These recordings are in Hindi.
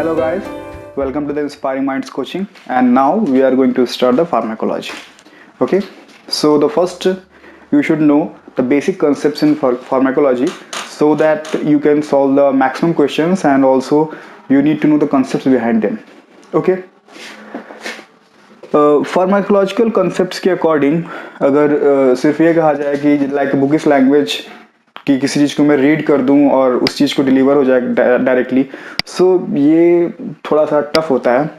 Hello guys, welcome to the Inspiring Minds coaching, and now we are going to start the pharmacology. Okay, so the first you should know the basic concepts in pharmacology so that you can solve the maximum questions, and also you need to know the concepts behind them. Okay, pharmacological concepts के अकॉर्डिंग अगर सिर्फ ये कहा जाए कि लाइक बुकिश लैंग्वेज कि किसी चीज़ को मैं रीड कर दूं और उस चीज़ को डिलीवर हो जाए डायरेक्टली, सो ये थोड़ा सा टफ होता है.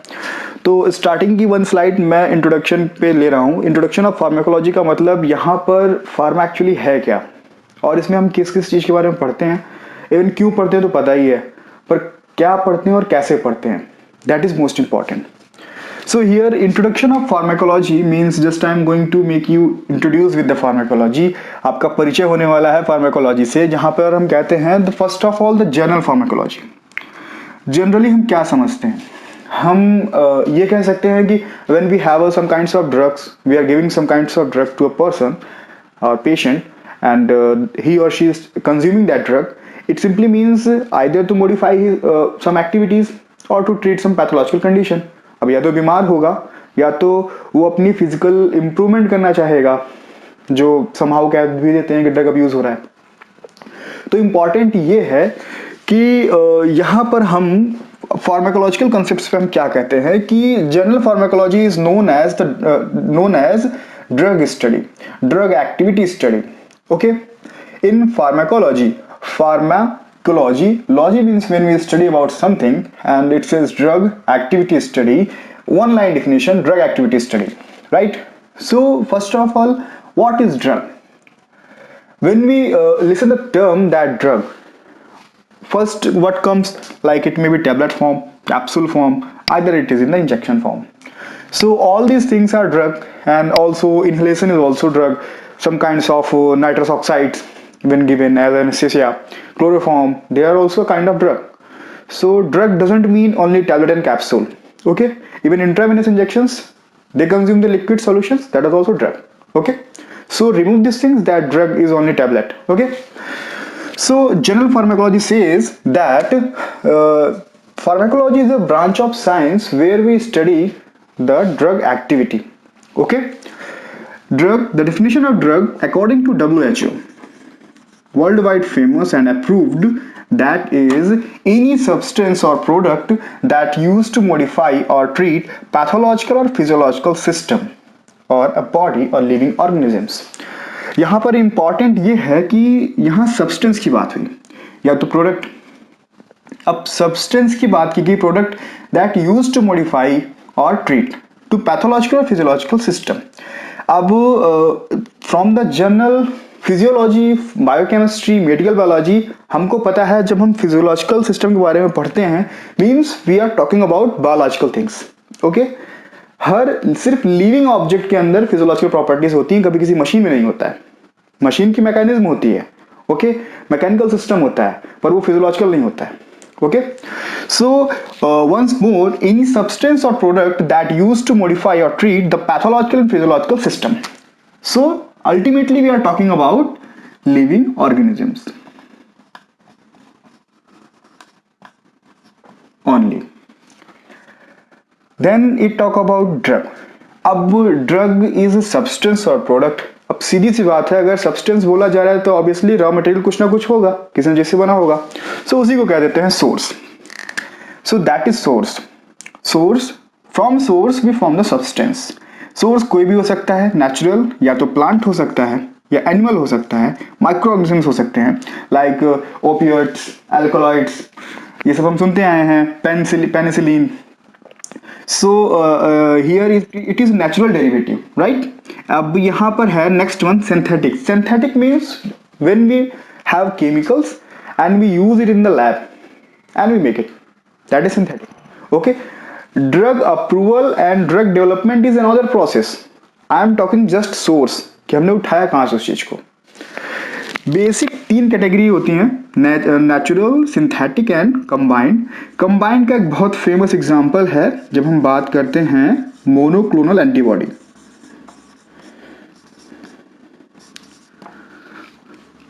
तो स्टार्टिंग की वन स्लाइड मैं इंट्रोडक्शन पे ले रहा हूँ. इंट्रोडक्शन ऑफ फार्माकोलॉजी का मतलब यहाँ पर फार्मा एक्चुअली है क्या, और इसमें हम किस किस चीज़ के बारे में पढ़ते हैं. इवन क्यों पढ़ते हैं तो पता ही है, पर क्या पढ़ते हैं और कैसे पढ़ते हैं, that is most important. So here introduction of pharmacology means just I am going to make you introduce with the pharmacology. आपका परिचय होने वाला है फार्माकोलॉजी से, जहाँ पर हम कहते हैं the first of all the general pharmacology. Generally हम क्या समझते हैं, हम ये कह सकते हैं कि when we have some kinds of drugs, we are giving some kinds of drug to a person or patient, and he or she is consuming that drug. It simply means either to modify his, some activities or to treat some pathological condition. अब या तो बीमार होगा या तो वो अपनी फिजिकल इंप्रूवमेंट करना चाहेगा, जो समहाउ कह भी देते हैं कि ड्रग अब्यूज हो रहा है. तो इम्पॉर्टेंट ये है कि यहाँ पर हम फार्माकोलॉजिकल कॉन्सेप्ट्स पे हम क्या कहते हैं कि general pharmacology is known as drug study, drug activity study. Okay, in pharmacology, Pharmacology means when we study about something, and it says drug activity study. One line definition: drug activity study, right? So first of all, what is drug? When we listen the term that drug, first what comes, like it may be tablet form, capsule form, either it is in the injection form. So all these things are drug, and also inhalation is also drug. Some kinds of nitrous oxides when given as anesthesia, chloroform, they are also a kind of drug. So drug doesn't mean only tablet and capsule. Okay, even intravenous injections, they consume the liquid solutions, that is also drug. Okay, so remove these things, that drug is only tablet. Okay, so general pharmacology says that pharmacology is a branch of science where we study the drug activity. Okay, drug, the definition of drug according to WHO, worldwide famous and approved, that is any substance or product that used to modify or treat pathological or physiological system or a body or living organisms. यहाँ पर इम्पॉर्टेंट ये है कि यहाँ सब्सटेंस की बात हुई या तो प्रोडक्ट. अब सब्सटेंस की बात की गई, product that use to modify और ट्रीट टू पैथोलॉजिकल और फिजियोलॉजिकल सिस्टम. अब from the general physiology, biochemistry, medical biology, हमको पता है जब हम फिजियोलॉजिकल सिस्टम के बारे में पढ़ते हैं, means we are talking about biological things. Okay, हर सिर्फ लिविंग ऑब्जेक्ट के अंदर फिजियोलॉजिकल प्रॉपर्टीज होती हैं, कभी किसी मशीन में नहीं होता है. मशीन की मैकेनिज्म होती है, ओके, मैकेनिकल सिस्टम होता है, पर वो फिजियोलॉजिकल नहीं होता है. Okay, so once more, any substance or product that used to modify or treat the pathological and physiological system. So ultimately we are talking about living organisms only. Then it talk about drug. अब drug is a substance or product. अब सीधी सी बात है, अगर सब्सटेंस बोला जा रहा है तो ऑब्वियसली रॉ मटेरियल कुछ ना कुछ होगा, किसी ने जैसे बना होगा. सो उसी को कह देते हैं source. So that is source. Source, from source we form the substance. Source कोई भी हो सकता है, नेचुरल या तो प्लांट हो सकता है या एनिमल हो सकता है, माइक्रो ऑर्गेनिजम्स हो सकते हैं, लाइक ओपियोइड्स, अल्कोलॉइड्स, ये सब हम सुनते आए हैं, penicillin. So here it is natural derivative, right? अब यहाँ पर है next one, synthetic. Synthetic means when we have chemicals and we use it in the lab and we make it. That is synthetic. Okay. Drug approval and drug development is another process. I am talking just source, कि हमने उठाया कहाँ से उस चीज को. बेसिक तीन कैटेगरी होती हैं, natural, synthetic and combined. Combined का एक बहुत फेमस एग्जांपल है जब हम बात करते हैं मोनोक्लोनल एंटीबॉडी.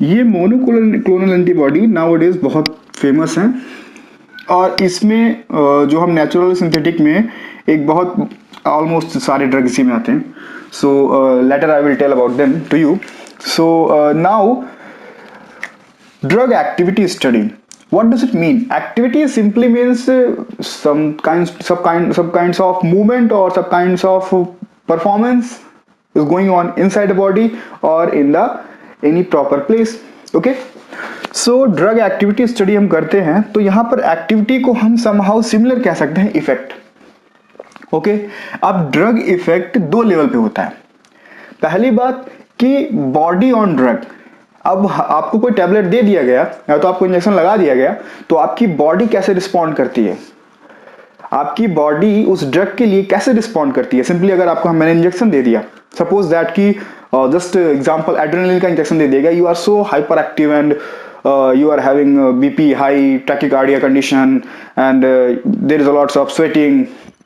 ये मोनोक्लोनल एंटीबॉडी नाउअडेज बहुत फेमस है. और इसमें जो हम नेचुरल सिंथेटिक में एक बहुत ऑलमोस्ट सारे ड्रग इसी में आते हैं. So later I will tell about them to you. So now drug activity study. What does it mean? Activity simply means some kinds of movement or some kinds of performance is going on inside the body or in the any proper place. Okay. So drug activity study हम करते हैं तो यहाँ पर activity को हम somehow similar कह सकते हैं effect. Okay. अब drug effect दो लेवल पे होता है. पहली बात कि बॉडी ऑन ड्रग. अब आपको कोई टैबलेट दे दिया गया या तो आपको इंजेक्शन लगा दिया गया तो आपकी बॉडी कैसे रिस्पॉन्ड करती है, आपकी बॉडी उस ड्रग के लिए कैसे रिस्पॉन्ड करती है. सिंपली अगर आपको मैंने इंजेक्शन दे दिया, सपोज दैट कि जस्ट एग्जांपल एड्रेनलिन का इंजेक्शन दे दिया, you are so hyper active and you are having BP high, tachycardia condition and there is a lots of sweating.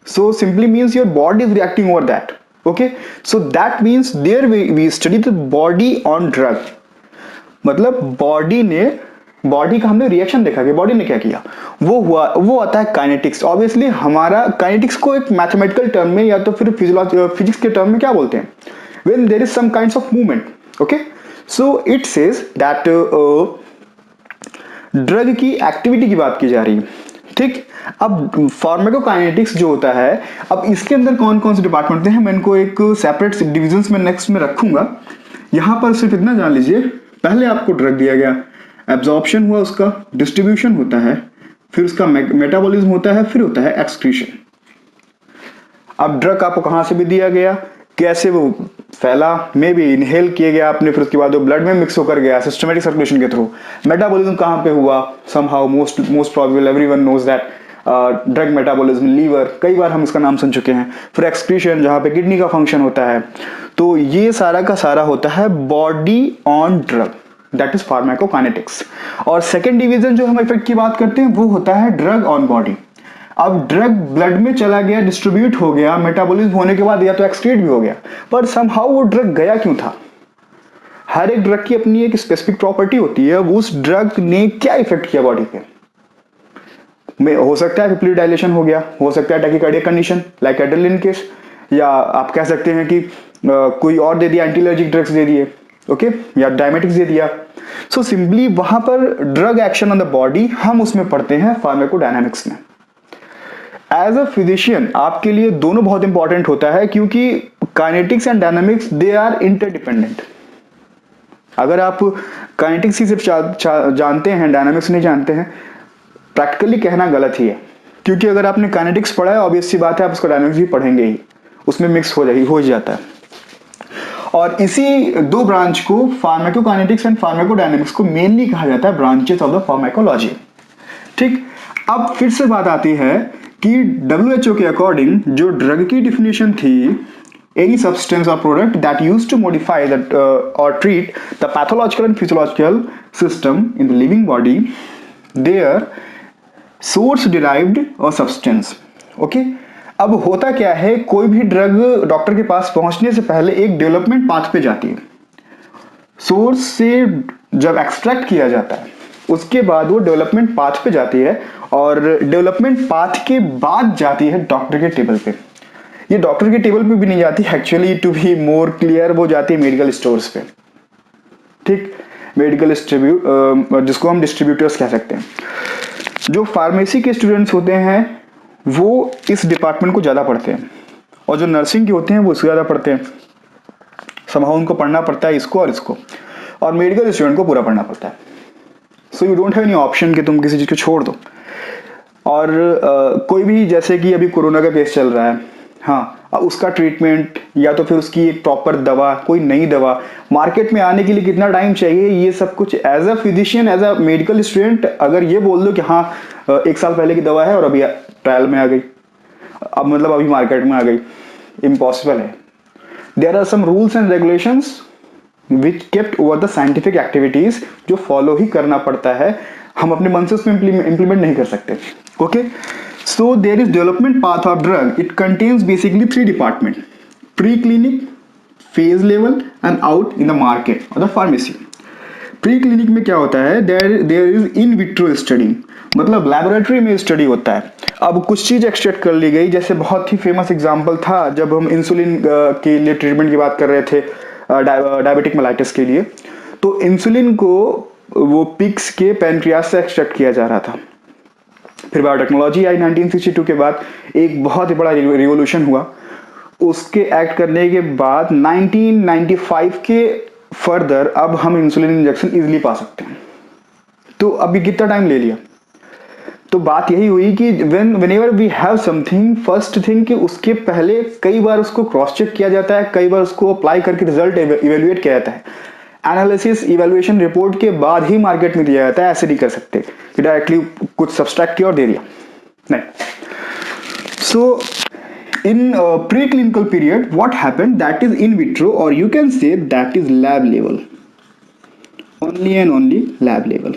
So simply means your body is reacting over that. Okay, so that means there we study the body on drug. मतलब बॉडी का हमने रिएक्शन देखा कि बॉडी ने क्या किया, वो आता है काइनेटिक्स. ऑब्वियसली हमारा काइनेटिक्स को एक मैथमेटिकल टर्म में या तो फिर फिजिक्स के टर्म में क्या बोलते हैं, when there is some kinds of movement. Okay, so it says that drug की एक्टिविटी की बात की जा रही है. ठीक, अब फार्माकोकाइनेटिक्स जो होता है, अब इसके अंदर कौन कौन से डिपार्टमेंट हैं मैं इनको एक सेपरेट डिविजन्स में नेक्स्ट में रखूंगा. यहां पर सिर्फ इतना जान लीजिए, पहले आपको ड्रग दिया गया, एब्जॉर्प्शन हुआ, उसका डिस्ट्रीब्यूशन होता है, फिर उसका मेटाबॉलिज्म होता है, फिर होता है एक्सक्रीशन. अब ड्रग आपको कहां से भी दिया गया, कैसे वो फैला, मे भी इनहेल किया गया आपने, फिर उसके बाद वो ब्लड में मिक्स होकर गया सिस्टमेटिक सर्कुलेशन के थ्रू. मेटाबॉलिज्म कहां पे हुआ, somehow most probable everyone knows that drug metabolism liver, कई बार हम इसका नाम सुन चुके हैं. फिर एक्सक्रीशन जहां पे किडनी का फंक्शन होता है. तो ये सारा का सारा होता है body on drug, that is pharmacokinetics. और सेकेंड डिवीजन जो हम इफेक्ट की बात करते हैं वो होता है ड्रग ऑन बॉडी. अब ड्रग ब्लड में चला गया, डिस्ट्रीब्यूट हो गया, मेटाबॉलिज्म होने के बाद या तो एक्सक्रीट भी हो गया, पर समहाउ वो ड्रग गया क्यों था. हर एक ड्रग की अपनी एक स्पेसिफिक प्रॉपर्टी होती है. उस ड्रग ने क्या इफेक्ट किया बॉडी पे, में हो सकता है पिपली डायलेशन हो गया, हो सकता है tachycardia condition like adrenaline case, या आप कह सकते हैं कि कोई और दे दिया, एंटीलर्जिक ड्रग्स दे दिए, ओके, या डायमेटिक्स दे दिया. सो सिंपली वहां पर drug action on the body हम उसमें पढ़ते हैं फार्माकोडायनामिक्स में. एज अ फिजिशियन आपके लिए दोनों बहुत इंपॉर्टेंट होता है, क्योंकि kinetics and dynamics they are interdependent. अगर आप काइनेटिक्स ही सिर्फ जानते हैं, डायनामिक्स नहीं जानते हैं, प्रैक्टिकली कहना गलत ही है. क्योंकि अगर आपने काइनेटिक्स पढ़ा है, ऑब्वियस सी बात है आप उसको डायनामिक्स भी पढ़ेंगे ही, उसमें मिक्स हो जाता है. और इसी दो ब्रांच को, फार्माकोकाइनेटिक्स एंड फार्माकोडायनामिक्स को मेनली कहा जाता है ब्रांचेस ऑफ द फार्माकोलॉजी. ठीक, अब फिर से बात आती है कि WHO के अकॉर्डिंग जो ड्रग की डिफिनेशन थी, any substance or product that used to modify that or treat the pathological and physiological system in the living body, their source derived or substance. Okay, अब होता क्या है, कोई भी ड्रग डॉक्टर के पास पहुंचने से पहले एक डेवलपमेंट पाथ पे जाती है. सोर्स से जब एक्सट्रैक्ट किया जाता है उसके बाद वो डेवलपमेंट पाथ पे जाती है, और डेवलपमेंट पाथ के बाद जाती है डॉक्टर के टेबल पे. ये डॉक्टर के टेबल पे भी नहीं जाती, actually to be more clear वो जाती है मेडिकल स्टोर्स पे. ठीक, मेडिकल जिसको हम डिस्ट्रीब्यूटर्स कह सकते हैं. जो फार्मेसी के स्टूडेंट्स होते हैं वो इस डिपार्टमेंट को ज़्यादा पढ़ते हैं, और जो नर्सिंग के होते हैं वो इसको ज़्यादा पढ़ते हैं. समहाउ उनको पढ़ना पड़ता है इसको और इसको, और मेडिकल स्टूडेंट को पूरा पढ़ना पड़ता है. So you don't have any option कि तुम किसी चीज़ को छोड़ दो. और कोई भी, जैसे कि अभी कोरोना का केस चल रहा है, हाँ, अब उसका ट्रीटमेंट या तो फिर उसकी एक प्रॉपर दवा, कोई नई दवा मार्केट में आने के लिए कितना टाइम चाहिए, ये सब कुछ as a physician, as a medical student अगर ये बोल दो कि हाँ 1 साल पहले की दवा है और अभी ट्रायल में आ गई, अब मतलब अभी मार्केट में आ गई, इम्पॉसिबल है. There are some rules and regulations which kept over the scientific activities, जो फॉलो ही करना पड़ता है, हम अपने मन से उसमें इंप्लीमेंट नहीं कर सकते. Okay, so there is development path of drug. It contains basically 3 departments: preclinic, phase level, and out in the market or the pharmacy. Pre clinic में क्या होता है, there is in vitro study, मतलब लेबोरेटरी में स्टडी होता है। अब कुछ चीज एक्सट्रैक्ट कर ली गई, जैसे बहुत ही फेमस एग्जांपल था जब हम इंसुलिन के लिए ट्रीटमेंट की बात कर रहे थे, डायबिटिक मेलाइटिस के लिए, तो इंसुलिन को वो पिग्स के पैनक्रियास से एक्सट्रैक्ट किया जा रहा था। फिर बायोटेक्नोलॉजी आई 1962 के बाद, एक बहुत ही बड़ा रिवोल्यूशन हुआ। उसके एक्ट करने के बाद 1995 के फर्दर अब हम इंसुलिन इंजेक्शन इजीली पा सकते हैं। तो अभी कितना टाइम ले लिया? तो बात यही हुई कि whenever we have something, first thing कि उसके पहले कई बार उसको क्रॉस चेक किया जाता है, कई बार उसको अप्लाई करके रिजल्ट इवेल्युएट किया जाता है। एनालिसिस इवेल्युएशन रिपोर्ट के बाद ही मार्केट में दिया जाता है, ऐसे नहीं कर सकते कि डायरेक्टली कुछ सब्सट्रैक्ट किया और दे दिया, नहीं। सो in preclinical period what happened, that is in vitro, or you can say that is lab level, only and only lab level।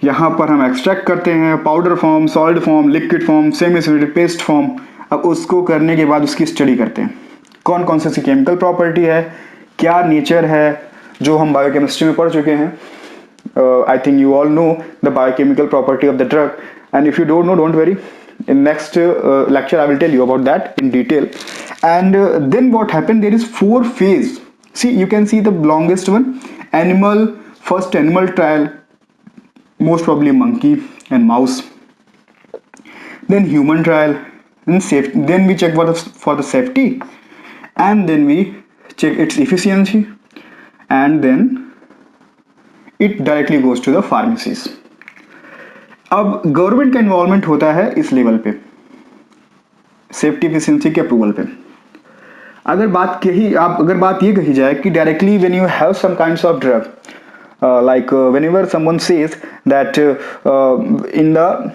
यहाँ पर हम एक्सट्रैक्ट करते हैं powder form, solid form, liquid form, semi solid, paste form. अब उसको करने के बाद उसकी स्टडी करते हैं, कौन कौन सी केमिकल प्रॉपर्टी है, क्या नेचर है, जो हम बायोकेमिस्ट्री में पढ़ चुके हैं। I think you all know the biochemical property of the drug, and if you don't know, don't worry, in next lecture I will tell you about that in detail। And then what happened, there is 4 phase। See, you can see the longest one, animal, first animal trial, most probably monkey and mouse, then human trial, and safety, then we check for the safety, and then we check its efficiency, and then it directly goes to the pharmacies। अब गवर्नमेंट का इन्वॉल्वमेंट होता है इस लेवल पे, सेफ्टी एफिशिएंसी के अप्रूवल पे। अगर बात ये कही जाए कि directly when you have some kinds of drug, like whenever someone says that in the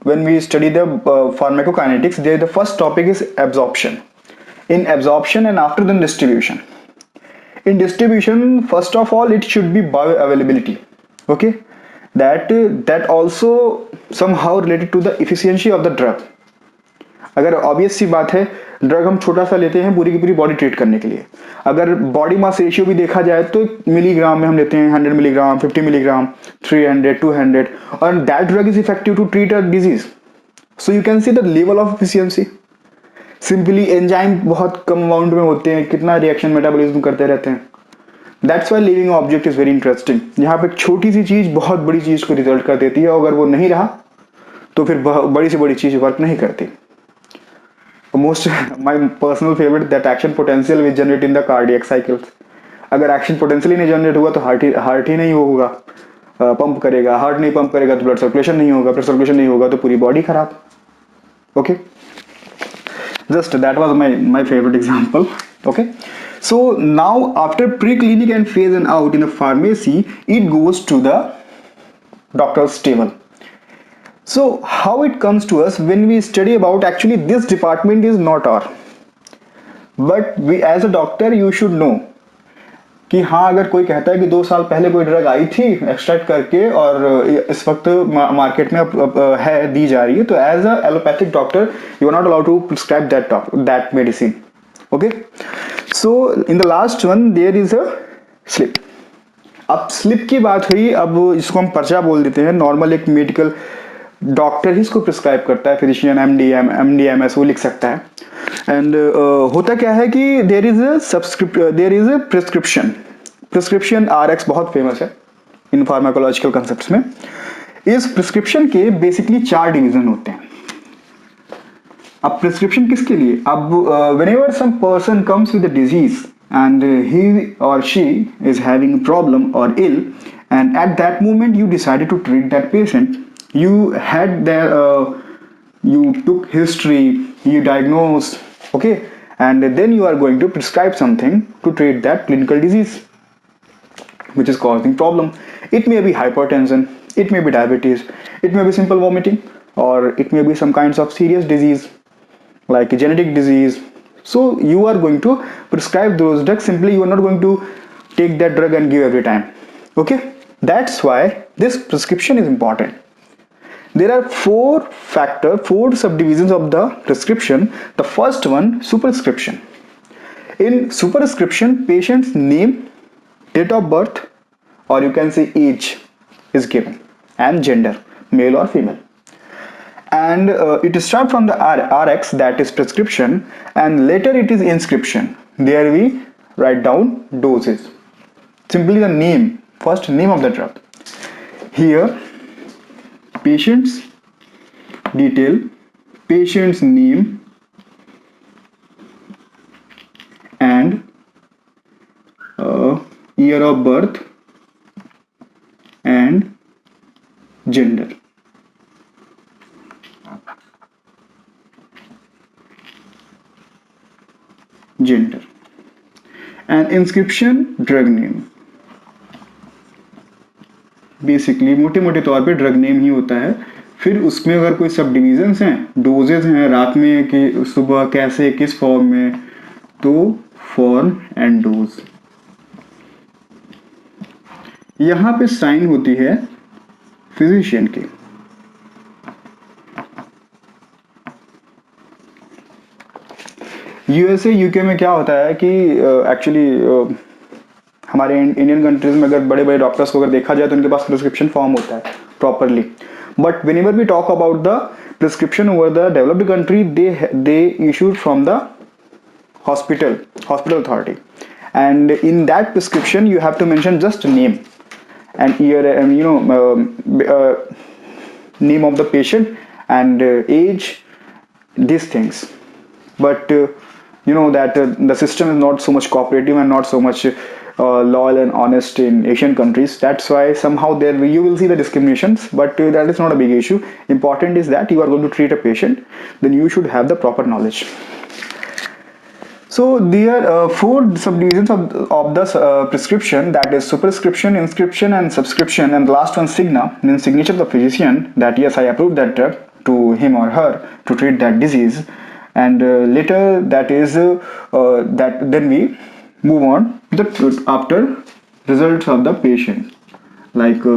when we study the pharmacokinetics, there the first topic is absorption. In absorption and after then distribution. In distribution, first of all, it should be bioavailability, okay, that also somehow related to the efficiency of the drug। अगर ऑब्वियस सी बात है, ड्रग हम छोटा सा लेते हैं पूरी की पूरी बॉडी ट्रीट करने के लिए। अगर बॉडी मास रेशियो भी देखा जाए तो मिलीग्राम में हम लेते हैं 100 मिलीग्राम, 50 मिलीग्राम, 300, 200, और that drug is effective to treat a disease. So you can see the level of efficiency. Simply enzyme बहुत कम अमाउंट में होते हैं, कितना रिएक्शन मेटाबॉलिज्म करते रहते हैं। That's why living object is very interesting. यहाँ पे एक छोटी सी चीज बहुत बड़ी चीज को रिजल्ट कर देती है, और अगर वो नहीं रहा तो फिर बड़ी से बड़ी चीज वर्क नहीं करती। Most my personal favourite, that action potential which generate in the cardiac cycles. अगर एक्शन पोटेंशियल ही नहीं जनरेट हुआ तो हार्ट ही नहीं होगा, पंप करेगा। हार्ट नहीं पंप करेगा तो ब्लड सर्कुलेशन नहीं होगा, ब्लड सर्कुलेशन नहीं होगा तो पूरी बॉडी खराब। Okay, just that was my favorite example। okay, so now after preclinic and phase and out in the pharmacy, it goes to the doctor's table। so how it comes to us when we study about, actually this department is not our, but we as a doctor you should know कि हाँ, अगर कोई कहता है कि 2 साल पहले कोई ड्रग आई थी एक्सट्रैक्ट करके और इस वक्त मार्केट में है, दी जा रही है, तो as a allopathic doctor you are not allowed to prescribe that medicine. Okay, so in the last one there is a slip. अब स्लिप की बात हुई, अब इसको हम पर्चा बोल देते हैं। नॉर्मल एक मेडिकल डॉक्टर ही इसको प्रिस्क्राइब करता है, फिजिशियन, MD MS वो लिख सकता है। एंड होता क्या है कि there is a prescription RX बहुत फेमस है इन फार्माकोलॉजिकल कंसेप्ट्स में। इस प्रिस्क्रिप्शन के बेसिकली 4 डिवीजन होते हैं। अब प्रिस्क्रिप्शन किसके लिए? अब whenever some person comes with a disease and he or she is having a problem or ill, and at that moment you decided to treat that patient, you had their you took history, you diagnosed, okay, and then you are going to prescribe something to treat that clinical disease which is causing problem. It may be hypertension, it may be diabetes, it may be simple vomiting, or it may be some kinds of serious disease like a genetic disease. So you are going to prescribe those drugs. Simply you are not going to take that drug and give every time. Okay, that's why this prescription is important. There are 4 subdivisions of the prescription. The first one, superscription. In superscription, patient's name, date of birth, or you can say age is given, and gender, male or female. And it starts from the Rx, that is prescription, and later it is inscription. There we write down doses, simply the name, first name of the drug. Here patient's detail, patient's name, and year of birth and gender. And inscription, drug name. Basically मोटे मोटे तौर पे ड्रग नेम ही होता है। फिर उसमें अगर कोई सब डिविजन्स हैं, डोजेज हैं, रात में कि सुबह कैसे किस फॉर्म में, तो फॉर्म एंड डोज। यहाँ पे साइन होती है फिजिशियन की। यूएसए यूके में क्या होता है कि एक्चुअली हमारे इंडियन कंट्रीज में अगर बड़े बड़े डॉक्टर्स को अगर देखा जाए तो उनके पास प्रिस्क्रिप्शन फॉर्म होता है properly, but whenever we talk about the prescription over the developed country, they issued from the hospital authority, and in that prescription you have to mention just name and year, name of the patient and age, these things. But you know that the system is not so much cooperative and not so much loyal and honest in Asian countries. That's why somehow there you will see the discriminations, but that is not a big issue. Important is that you are going to treat a patient, then you should have the proper knowledge. So there are 4 subdivisions of the prescription, that is superscription, inscription and subscription, and the last one signa, means signature of the physician that yes, I approve that drug to him or her to treat that disease. And later that is that then we move on after results of the patient, like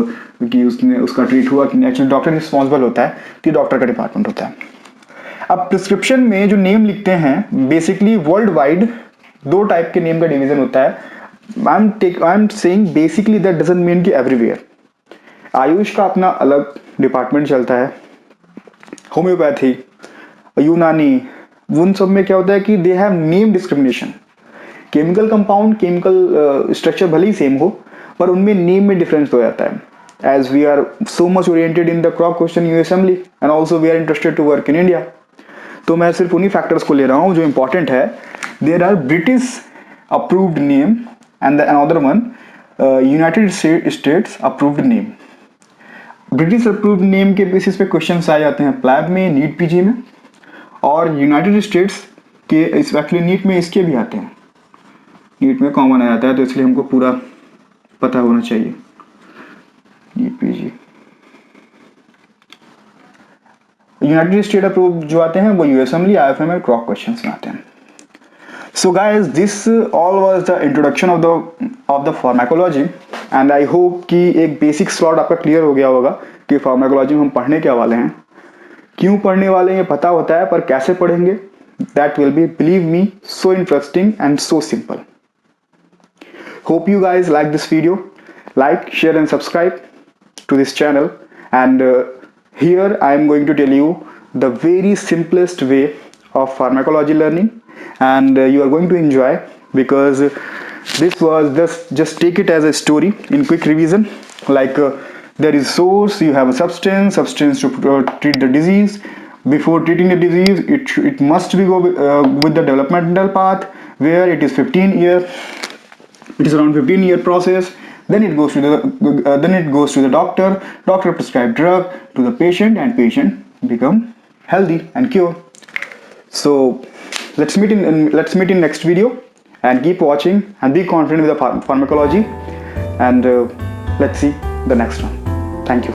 कि उसने उसका ट्रीट हुआ कि नहीं। एक्चुअली डॉक्टर रिस्पॉन्सिबल होता है, कि डॉक्टर का डिपार्टमेंट होता है। अब प्रिस्क्रिप्शन में जो नेम लिखते हैं, बेसिकली वर्ल्ड वाइड 2 टाइप के नेम का डिवीजन होता है। I am saying basically that doesn't mean कि एवरीवेयर। आयुष का अपना अलग डिपार्टमेंट चलता है, होम्योपैथी, यूनानी, उन सब में क्या होता है कि they have name discrimination. Chemical compound, chemical structure भले ही सेम हो, पर उनमें नेम में डिफरेंस हो जाता है। As we are so much oriented in the crop question you assembly and also we are interested to work in India, तो मैं सिर्फ उन्हीं फैक्टर्स को ले रहा हूं जो इंपॉर्टेंट है। There are British approved name and another one United States approved name. British approved name के बेसिस पे क्वेश्चंस आ जाते हैं प्लैब में, नीट पीजी में, और यूनाइटेड स्टेट्स के एक्चुअली नीट में इसके भी आते हैं, नीट में कॉमन आ जाता है, तो इसलिए हमको पूरा पता होना चाहिए। NEET PG United State approve जो आते हैं वो यूएसएमली, आईएफएम और क्रॉक क्वेश्चंस में आते हैं। So guys, this all was the introduction of the pharmacology, and I hope कि एक बेसिक स्लॉट आपका क्लियर हो गया होगा कि फार्माकोलॉजी में हम पढ़ने क्या वाले हैं, क्यों पढ़ने वाले हैं पता होता है, पर कैसे पढ़ेंगे that will be, believe me, so interesting and so simple. Hope you guys like this video. Like, share and subscribe to this channel, and here I am going to tell you the very simplest way of pharmacology learning, and you are going to enjoy, because this was just take it as a story in quick revision, like there is source, you have a substance to treat the disease. Before treating the disease, it must be go with the developmental path, where it is 15 year. It is around 15-year process. Then it goes to the doctor. Doctor prescribe drug to the patient, and patient become healthy and cure. So let's meet in next video, and keep watching and be confident with the pharmacology, and let's see the next one. Thank you.